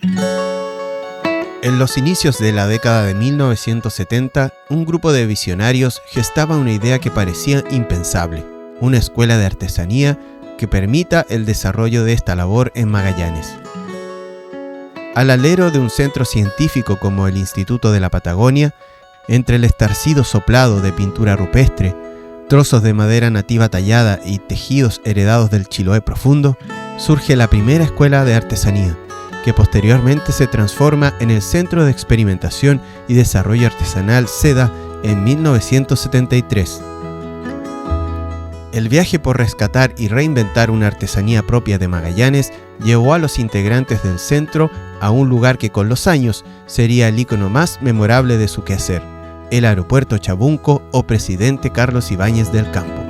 En los inicios de la década de 1970, un grupo de visionarios gestaba una idea que parecía impensable: una escuela de artesanía que permita el desarrollo de esta labor en Magallanes. Al alero de un centro científico como el Instituto de la Patagonia, entre el estarcido soplado de pintura rupestre, trozos de madera nativa tallada y tejidos heredados del Chiloé profundo, surge la primera escuela de artesanía, que posteriormente se transforma en el Centro de Experimentación y Desarrollo Artesanal SEDA en 1973. El viaje por rescatar y reinventar una artesanía propia de Magallanes llevó a los integrantes del centro a un lugar que con los años sería el ícono más memorable de su quehacer: el Aeropuerto Chabunco o Presidente Carlos Ibáñez del Campo.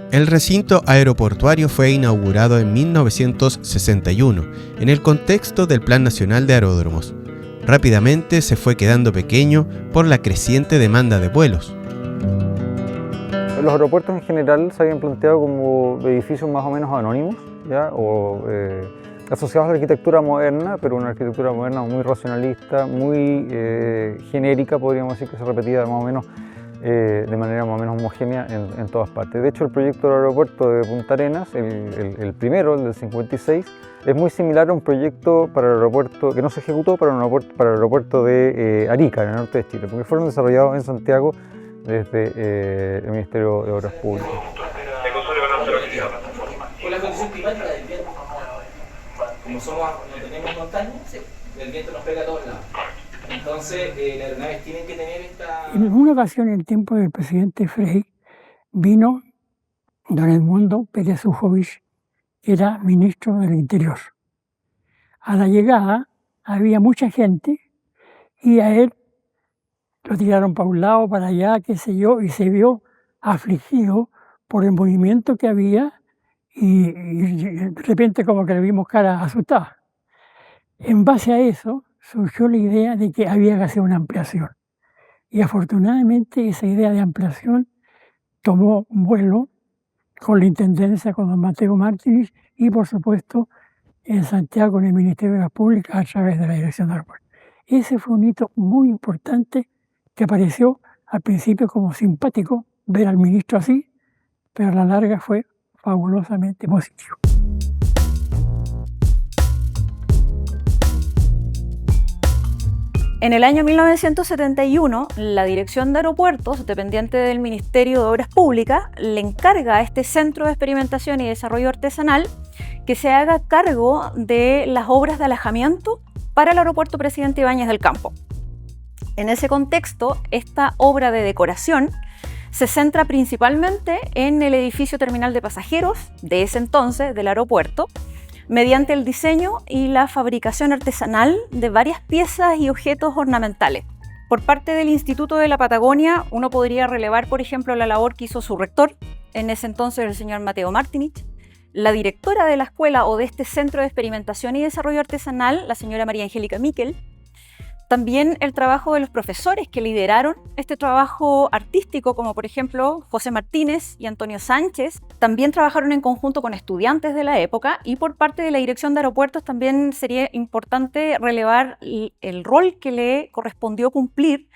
El recinto aeroportuario fue inaugurado en 1961 en el contexto del Plan Nacional de Aeródromos. Rápidamente se fue quedando pequeño por la creciente demanda de vuelos. Los aeropuertos en general se habían planteado como edificios más o menos anónimos, ¿ya? Asociados a la arquitectura moderna, pero una arquitectura moderna muy racionalista, muy genérica, podríamos decir, que se repetía más o menos de manera más o menos homogénea en todas partes. De hecho, el proyecto del aeropuerto de Punta Arenas, el primero, el del 56, es muy similar a un proyecto para el aeropuerto que no se ejecutó para el aeropuerto de Arica, en el norte de Chile, porque fueron desarrollados en Santiago desde el Ministerio de Obras Públicas. Con la condición climática del viento, como no tenemos montañas, el viento nos pega a todos lados. Entonces, las aeronaves tienen que tener esta... En una ocasión, en el tiempo del presidente Frey, vino don Edmundo Pérez Ujovich, que era ministro del Interior. A la llegada había mucha gente y a él lo tiraron para un lado, para allá, qué sé yo, y se vio afligido por el movimiento que había y de repente como que le vimos cara asustada. En base a eso surgió la idea de que había que hacer una ampliación. Y afortunadamente esa idea de ampliación tomó vuelo con la Intendencia, con don Mateo Martínez y por supuesto en Santiago con el Ministerio de las Públicas a través de la Dirección de Aeropuertos. Ese fue un hito muy importante que pareció al principio como simpático ver al ministro así, pero a la larga fue fabulosamente positivo. En el año 1971, la Dirección de Aeropuertos, dependiente del Ministerio de Obras Públicas, le encarga a este Centro de Experimentación y Desarrollo Artesanal que se haga cargo de las obras de alojamiento para el Aeropuerto Presidente Ibáñez del Campo. En ese contexto, esta obra de decoración se centra principalmente en el edificio terminal de pasajeros de ese entonces del aeropuerto, mediante el diseño y la fabricación artesanal de varias piezas y objetos ornamentales. Por parte del Instituto de la Patagonia, uno podría relevar, por ejemplo, la labor que hizo su rector, en ese entonces el señor Mateo Martínez, la directora de la escuela o de este Centro de Experimentación y Desarrollo Artesanal, la señora María Angélica Miquel, también el trabajo de los profesores que lideraron este trabajo artístico, como por ejemplo José Martínez y Antonio Sánchez. También trabajaron en conjunto con estudiantes de la época y por parte de la Dirección de Aeropuertos también sería importante relevar el rol que le correspondió cumplir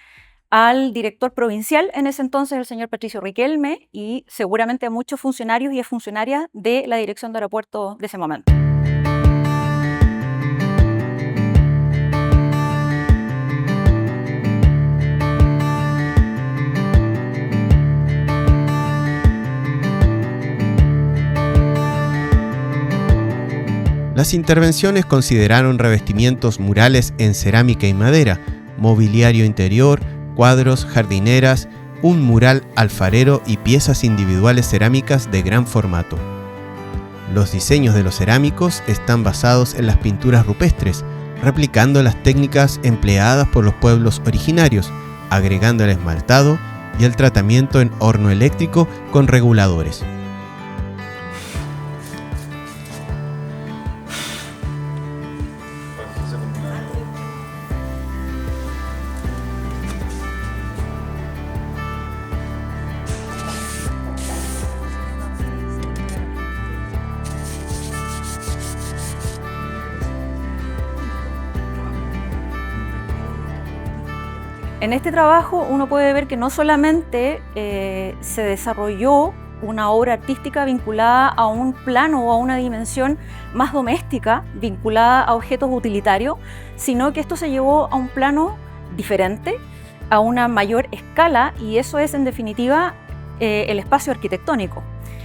al director provincial en ese entonces, el señor Patricio Riquelme, y seguramente a muchos funcionarios y funcionarias de la Dirección de Aeropuertos de ese momento. Las intervenciones consideraron revestimientos murales en cerámica y madera, mobiliario interior, cuadros, jardineras, un mural alfarero y piezas individuales cerámicas de gran formato. Los diseños de los cerámicos están basados en las pinturas rupestres, replicando las técnicas empleadas por los pueblos originarios, agregando el esmaltado y el tratamiento en horno eléctrico con reguladores. En este trabajo uno puede ver que no solamente se desarrolló una obra artística vinculada a un plano o a una dimensión más doméstica, vinculada a objetos utilitarios, sino que esto se llevó a un plano diferente, a una mayor escala, y eso es en definitiva el espacio arquitectónico.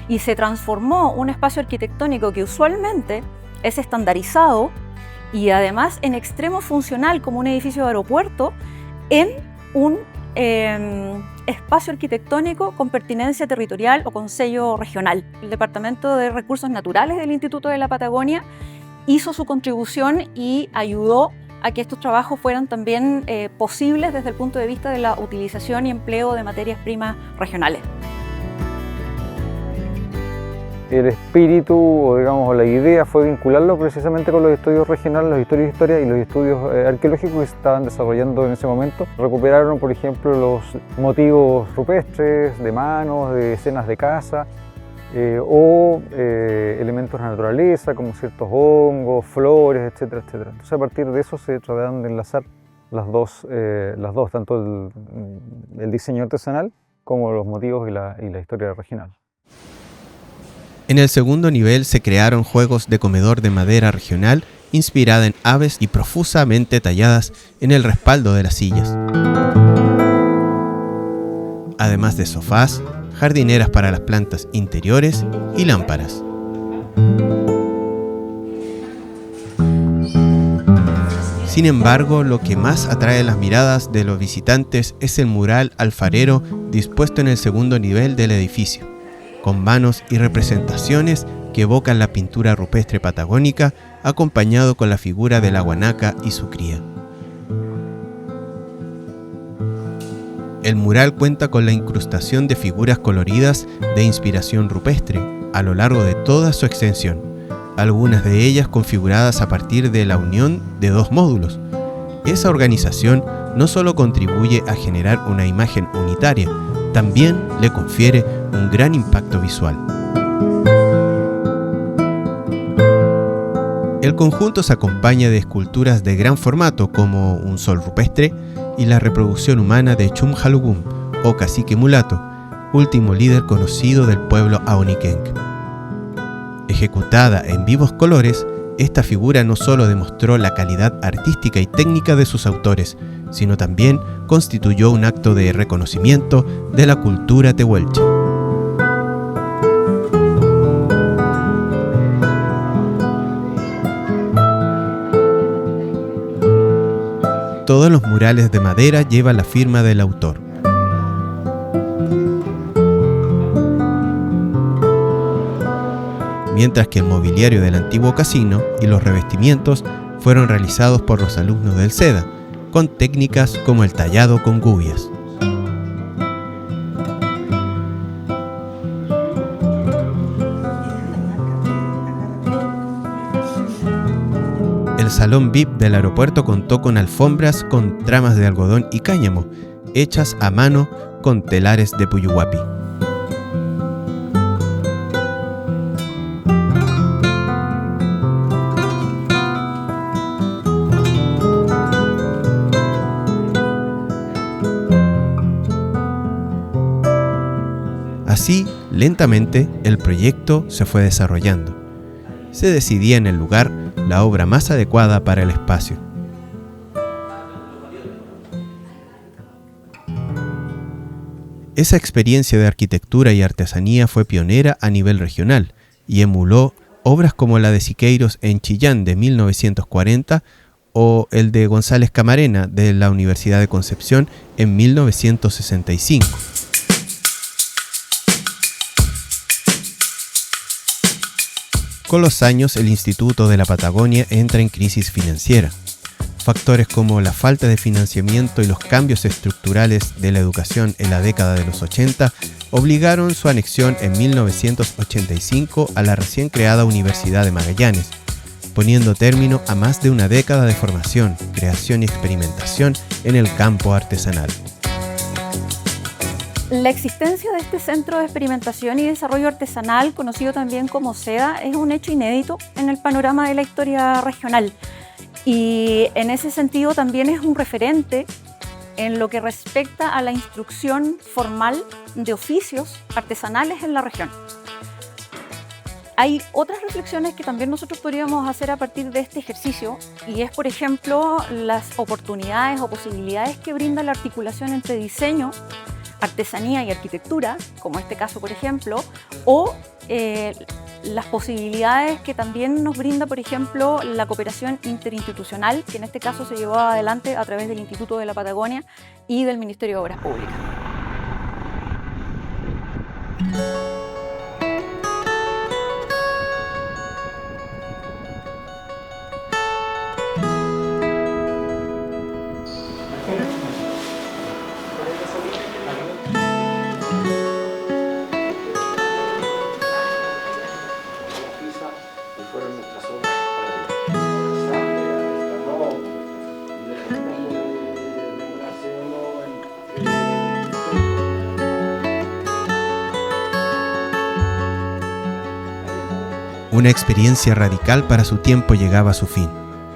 Y se transformó un espacio arquitectónico que usualmente es estandarizado y además en extremo funcional como un edificio de aeropuerto en un espacio arquitectónico con pertinencia territorial o con sello regional. El Departamento de Recursos Naturales del Instituto de la Patagonia hizo su contribución y ayudó a que estos trabajos fueran también posibles desde el punto de vista de la utilización y empleo de materias primas regionales. El espíritu, o digamos la idea, fue vincularlo precisamente con los estudios regionales, los estudios de historia y los estudios arqueológicos que se estaban desarrollando en ese momento. Recuperaron, por ejemplo, los motivos rupestres de manos, de escenas de caza, o elementos de la naturaleza, como ciertos hongos, flores, etcétera, etcétera. Entonces, a partir de eso se trataron de enlazar las dos, tanto el diseño artesanal como los motivos y la historia regional. En el segundo nivel se crearon juegos de comedor de madera regional inspirada en aves y profusamente talladas en el respaldo de las sillas. Además de sofás, jardineras para las plantas interiores y lámparas. Sin embargo, lo que más atrae las miradas de los visitantes es el mural alfarero dispuesto en el segundo nivel del edificio, con manos y representaciones que evocan la pintura rupestre patagónica, acompañado con la figura de la guanaca y su cría. El mural cuenta con la incrustación de figuras coloridas de inspiración rupestre a lo largo de toda su extensión, algunas de ellas configuradas a partir de la unión de dos módulos. Esa organización no solo contribuye a generar una imagen unitaria, también le confiere un gran impacto visual. El conjunto se acompaña de esculturas de gran formato como un sol rupestre y la reproducción humana de Chum Halugum, o cacique mulato, último líder conocido del pueblo Aonikenk. Ejecutada en vivos colores, esta figura no solo demostró la calidad artística y técnica de sus autores, sino también constituyó un acto de reconocimiento de la cultura tehuelche. Todos los murales de madera llevan la firma del autor. Mientras que el mobiliario del antiguo casino y los revestimientos fueron realizados por los alumnos del SEDA, con técnicas como el tallado con gubias. El salón VIP del aeropuerto contó con alfombras con tramas de algodón y cáñamo, hechas a mano con telares de Puyuhuapi. Así, lentamente, el proyecto se fue desarrollando. Se decidía en el lugar la obra más adecuada para el espacio. Esa experiencia de arquitectura y artesanía fue pionera a nivel regional y emuló obras como la de Siqueiros en Chillán de 1940 o el de González Camarena de la Universidad de Concepción en 1965. Con los años, el Instituto de la Patagonia entra en crisis financiera. Factores como la falta de financiamiento y los cambios estructurales de la educación en la década de los 80 obligaron su anexión en 1985 a la recién creada Universidad de Magallanes, poniendo término a más de una década de formación, creación y experimentación en el campo artesanal. La existencia de este Centro de Experimentación y Desarrollo Artesanal, conocido también como SEDA, es un hecho inédito en el panorama de la historia regional y en ese sentido también es un referente en lo que respecta a la instrucción formal de oficios artesanales en la región. Hay otras reflexiones que también nosotros podríamos hacer a partir de este ejercicio, y es, por ejemplo, las oportunidades o posibilidades que brinda la articulación entre diseño, artesanía y arquitectura, como este caso, por ejemplo, o las posibilidades que también nos brinda, por ejemplo, la cooperación interinstitucional, que en este caso se llevó adelante a través del Instituto de la Patagonia y del Ministerio de Obras Públicas. Una experiencia radical para su tiempo llegaba a su fin,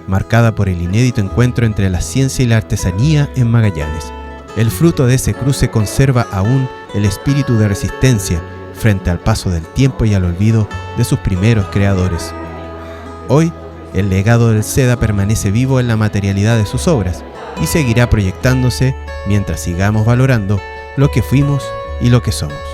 marcada por el inédito encuentro entre la ciencia y la artesanía en Magallanes. El fruto de ese cruce conserva aún el espíritu de resistencia frente al paso del tiempo y al olvido de sus primeros creadores. Hoy, el legado del SEDA permanece vivo en la materialidad de sus obras y seguirá proyectándose mientras sigamos valorando lo que fuimos y lo que somos.